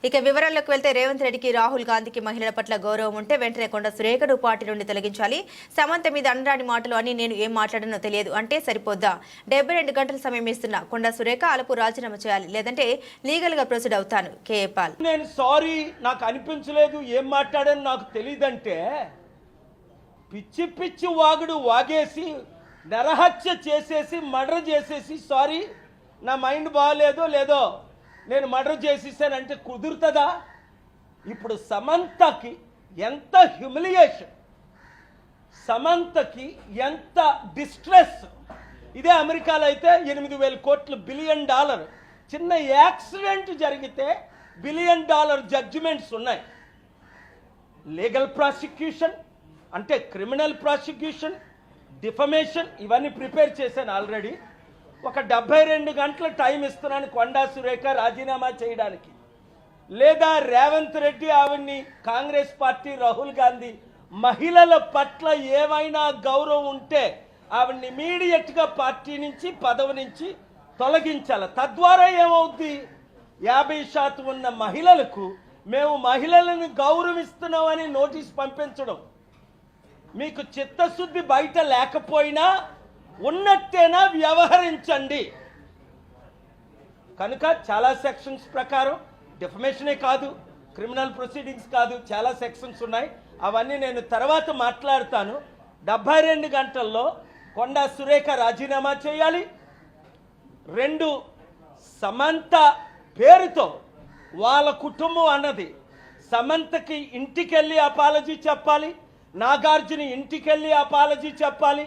ఇక వివరాల్లోకి వెళ్తే రేవంత్ రెడ్డికి రాహుల్ గాంధీకి మహిళల పట్ల గౌరవం ఉంటే వెంటనే కొండ సురేఖను పార్టీ నుండి తొలగించాలి. సమంత మీద అనరాని మాటలు అని నేను ఏం మాట్లాడానో తెలియదు అంటే సరిపోద్దా? 72 గంటల సమయం ఇస్తున్న కొండ సురేఖ అలుపు రాజీనామా చేయాలి, లేదంటే లీగల్ గా ప్రొసీడ్ అవుతాను. కేపాల్ నేను సారీ, నాకు అనిపించలేదు, ఏం మాట్లాడాను నాకు తెలియదంటే పిచ్చి పిచ్చి వాగుడు వాగేసి నరహత్య చేసేసి మర్డర్ చేసేసి సారీ నా మైండ్ బాగాలేదో లేదో నేను మర్డర్ చేసేసానంటే కుదురుతుందా? ఇప్పుడు సమంతకి ఎంత హ్యూమిలియేషన్, సమంతకి ఎంత డిస్ట్రెస్. ఇదే అమెరికాలో అయితే 8,000 కోట్లు $1 బిలియన్ చిన్న యాక్సిడెంట్ జరిగితే $1 బిలియన్ జడ్జిమెంట్స్ ఉన్నాయి. లీగల్ ప్రాసిక్యూషన్ అంటే క్రిమినల్ ప్రాసిక్యూషన్, డిఫమేషన్ ఇవన్నీ ప్రిపేర్ చేశాను ఆల్రెడీ. ఒక 72 గంటల టైం ఇస్తున్నాను కొండా సురేఖ రాజీనామా చేయడానికి, లేదా రేవంత్ రెడ్డి ఆవిడ్ని కాంగ్రెస్ పార్టీ రాహుల్ గాంధీ మహిళల పట్ల ఏమైనా గౌరవం ఉంటే ఆవిడ్ని ఇమీడియట్గా పార్టీ నుంచి పదవి నుంచి తొలగించాలి. తద్వారా ఏమవుద్ది, 50% ఉన్న మహిళలకు మేము మహిళలను గౌరవిస్తున్నామని నోటీస్ పంపించడం. మీకు చిత్తశుద్ధి బయట లేకపోయినా ఉన్నట్టేనా వ్యవహరించండి. కనుక చాలా సెక్షన్స్ ప్రకారం డిఫమేషనే కాదు, క్రిమినల్ ప్రొసీడింగ్స్ కాదు, చాలా సెక్షన్స్ ఉన్నాయి. అవన్నీ నేను తర్వాత మాట్లాడతాను. 72 గంటల్లో కొండా సురేఖ రాజీనామా చేయాలి. 2 సమంత పేరుతో వాళ్ళ కుటుంబం అన్నది సమంతకి ఇంటికెళ్ళి అపాలజీ చెప్పాలి, నాగార్జున ఇంటికెళ్ళి అపాలజీ చెప్పాలి.